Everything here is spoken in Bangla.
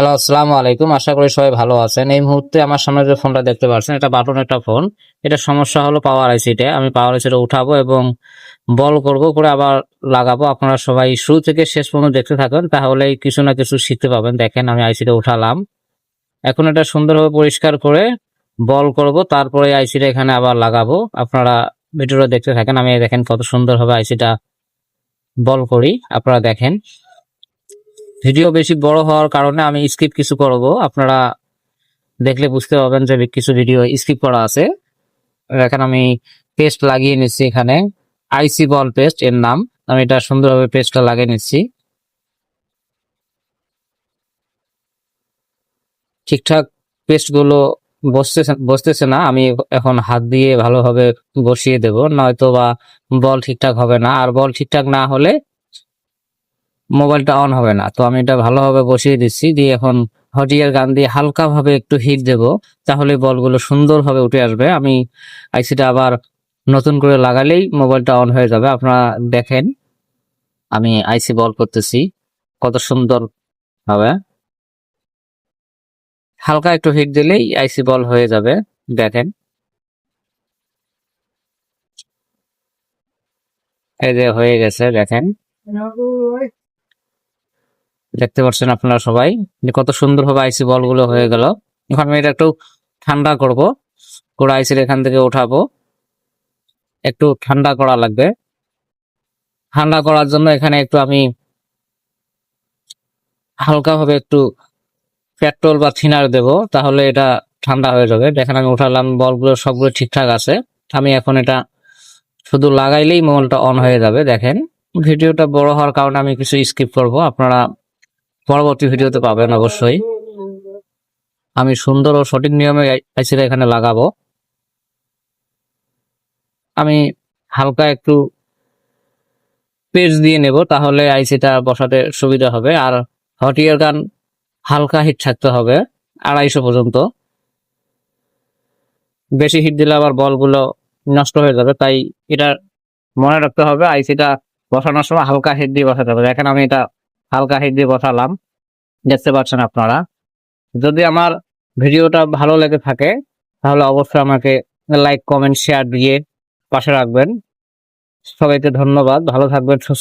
হ্যালো, আসসালামু আলাইকুম। আশা করি সবাই ভালো আছেন। এই মুহূর্তে আমার সামনে যে ফোনটা দেখতে পাচ্ছেন, এটা বাটন একটা ফোন। এটা সমস্যা হলো পাওয়ার আইসিতে। আমি পাওয়ার আইসিটা উঠাবো এবং বল করব, করে আবার লাগাবো। আপনারা সবাই শুরু থেকে শেষ পর্যন্ত দেখতে থাকুন, তাহলেই কিছু না কিছু শিখতে পাবেন। দেখেন, আমি আইসিটা উঠালাম। এখন এটা সুন্দরভাবে পরিষ্কার করে বল করব, তারপরে আইসিটা এখানে আবার লাগাবো। আপনারা ভিডিওটা দেখতে থাকেন। আমি দেখেন কত সুন্দরভাবে আইসিটা বল করি, আপনারা দেখেন। ভিডিও বেশি বড় হওয়ার কারণে আমি স্কিপ কিছু করব, আপনারা দেখলে বুঝতে পারবেন যে কিছু ভিডিও স্কিপ করা আছে। এখন আমি পেস্ট লাগিয়ে নিচ্ছি, এখানে আইসি বল পেস্ট এর নাম। আমি এটা সুন্দরভাবে পেস্টটা লাগিয়ে নিচ্ছি। ঠিকঠাক পেস্ট গুলো বসতেছে না, আমি এখন হাত দিয়ে ভালোভাবে বসিয়ে দেব, নয়তো বা বল ঠিকঠাক হবে না। আর বল ঠিকঠাক না হলে মোবাইলটা অন হবে না। তো আমি এটা ভালোভাবে বসিয়ে দিচ্ছি, দিয়ে এখন হট এয়ার গান দিয়ে হালকাভাবে একটু হিট দেব, তাহলে বলগুলো সুন্দরভাবে উঠে আসবে। আমি আইসিটা আবার নতুন করে লাগালেই মোবাইলটা অন হয়ে যাবে। আপনারা দেখেন, আমি আইসি বল করতেছি কত সুন্দর হবে। হালকা একটু হিট দিলেই আইসি বল হয়ে যাবে। দেখেন, এই যে হয়ে গেছে। দেখেন, দেখতে পাচ্ছেন আপনারা সবাই যে কত সুন্দরভাবে আইসি বলগুলো হয়ে গেল। এখন আমি এটা একটু ঠান্ডা করব, করে আইসির এখান থেকে উঠাবো। একটু ঠান্ডা করা লাগবে। ঠান্ডা করার জন্য এখানে একটু আমি হালকাভাবে একটু পেট্রোল বা থিনার দেব, তাহলে এটা ঠান্ডা হয়ে যাবে। দেখেন, আমি উঠালাম, বলগুলো সবগুলো ঠিকঠাক আছে। আমি এখন এটা শুধু লাগাইলেই মোবাইলটা অন হয়ে যাবে। দেখেন, ভিডিওটা বড় হওয়ার কারণে আমি কিছু স্কিপ করব, আপনারা পরবর্তী ভিডিওতে পাবেন অবশ্যই। আমি সুন্দর ও সঠিক নিয়মে আইসিটা এখানে লাগাবো। আমি হালকা একটু পেস্ট দিয়ে নেব, তাহলে আইসিটা বসাতে সুবিধা হবে। আর হট এয়ার গান হালকা হিট থাকতে হবে, 250 পর্যন্ত। বেশি হিট দিলে আবার বলগুলো নষ্ট হয়ে যাবে, তাই এটা মনে রাখতে হবে। আইসিটা বসানোর সময় হালকা হিট দিয়ে বসাতে হবে। দেখেন, আমি এটা হালকা হিট দিয়ে বসালাম, দেখতে পাচ্ছেন আপনারা। যদি আমার ভিডিওটা ভালো লেগে থাকে, তাহলে অবশ্যই আমাকে লাইক, কমেন্ট, শেয়ার দিয়ে পাশে রাখবেন। সবাইকে ধন্যবাদ। ভালো থাকবেন, সুস্থ